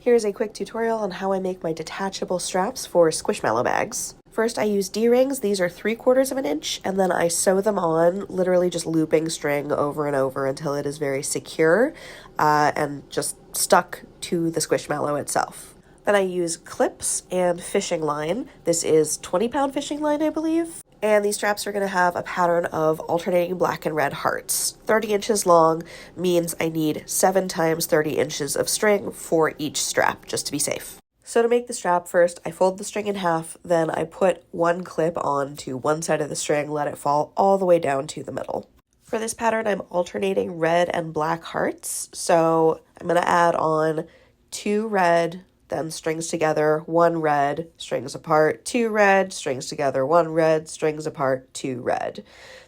Here's a quick tutorial on how I make my detachable straps for Squishmallow bags. First, I use D-rings. These are 3/4 of an inch, and then I sew them on, literally just looping string over and over until it is very secure and just stuck to the Squishmallow itself. Then I use clips and fishing line. This is 20-pound fishing line, I believe. And these straps are going to have a pattern of alternating black and red hearts. 30 inches long means I need 7 times 30 inches of string for each strap, just to be safe. So to make the strap, first I fold the string in half, then I put one clip onto one side of the string, let it fall all the way down to the middle. For this pattern, I'm alternating red and black hearts. So I'm going to add on 2 red, then strings together, 1 red, strings apart, 2 red, strings together, 1 red, strings apart, 2 red.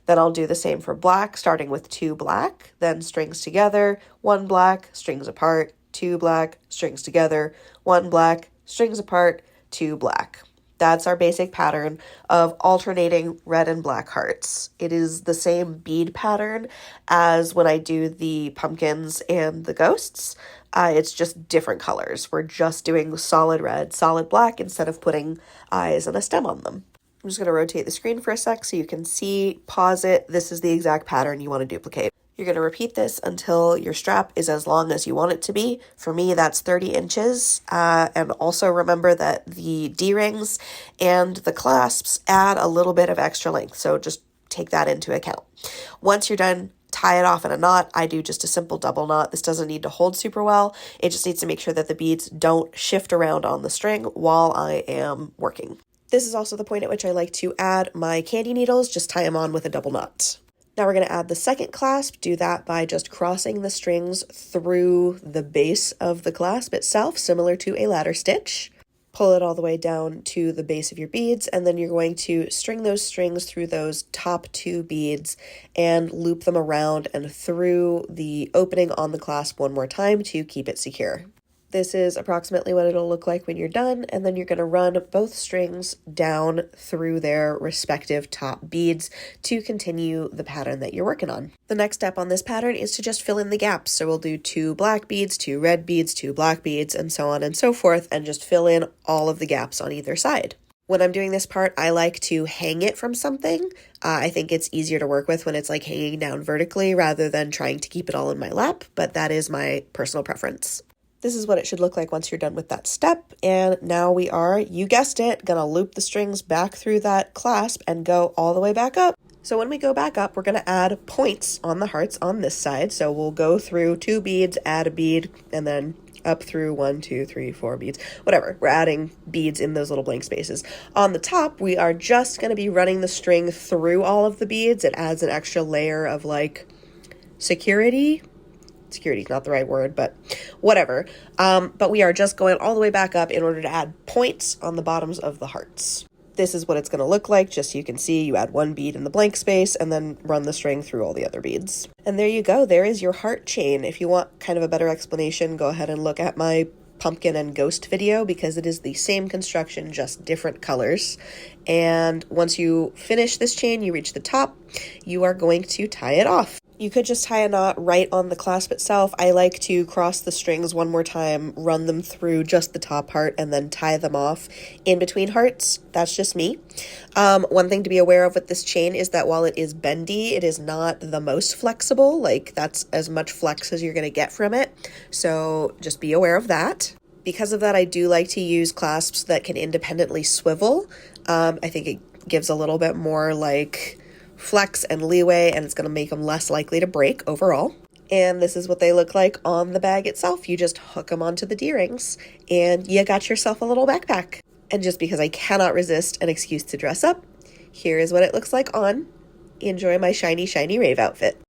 Then I'll do the same for black, starting with 2 black, then strings together, 1 black, strings apart, 2 black, strings together, 1 black, strings apart, 2 black. That's our basic pattern of alternating red and black hearts. It is the same bead pattern as when I do the pumpkins and the ghosts. It's just different colors. We're just doing solid red, solid black instead of putting eyes and a stem on them. I'm just going to rotate the screen for a sec so you can see, pause it. This is the exact pattern you want to duplicate. You're going to repeat this until your strap is as long as you want it to be. For me, that's 30 inches. And also remember that the D-rings and the clasps add a little bit of extra length. So just take that into account. Once you're done, tie it off in a knot. I do just a simple double knot. This doesn't need to hold super well. It just needs to make sure that the beads don't shift around on the string while I am working. This is also the point at which I like to add my candy needles. Just tie them on with a double knot. Now we're going to add the second clasp. Do that by just crossing the strings through the base of the clasp itself, similar to a ladder stitch. Pull it all the way down to the base of your beads, and then you're going to string those strings through those top 2 beads and loop them around and through the opening on the clasp one more time to keep it secure. This is approximately what it'll look like when you're done, and then you're going to run both strings down through their respective top beads to continue the pattern that you're working on. The next step on this pattern is to just fill in the gaps. So we'll do 2 black beads, 2 red beads, 2 black beads, and so on and so forth, and just fill in all of the gaps on either side. When I'm doing this part, I like to hang it from something. I think it's easier to work with when it's like hanging down vertically rather than trying to keep it all in my lap, but that is my personal preference. This is what it should look like once you're done with that step. And now we are, you guessed it, gonna loop the strings back through that clasp and go all the way back up. So when we go back up, we're gonna add points on the hearts on this side. So we'll go through 2 beads, add a bead, and then up through 1, 2, 3, 4 beads, whatever. We're adding beads in those little blank spaces. On the top, we are just gonna be running the string through all of the beads. It adds an extra layer of like security. Security is not the right word, but whatever. But we are just going all the way back up in order to add points on the bottoms of the hearts. This is what it's going to look like. Just so you can see, you add 1 bead in the blank space and then run the string through all the other beads. And there you go. There is your heart chain. If you want kind of a better explanation, go ahead and look at my pumpkin and ghost video because it is the same construction, just different colors. And once you finish this chain, you reach the top, you are going to tie it off. You could just tie a knot right on the clasp itself. I like to cross the strings one more time, run them through just the top heart, and then tie them off in between hearts. That's just me. One thing to be aware of with this chain is that while it is bendy, it is not the most flexible. Like, that's as much flex as you're going to get from it. So just be aware of that. Because of that, I do like to use clasps that can independently swivel. I think it gives a little bit more like flex and leeway, and it's going to make them less likely to break overall. And this is what they look like on the bag itself. You just hook them onto the D-rings and you got yourself a little backpack. And just because I cannot resist an excuse to dress up, here is what it looks like on. Enjoy my shiny, shiny rave outfit.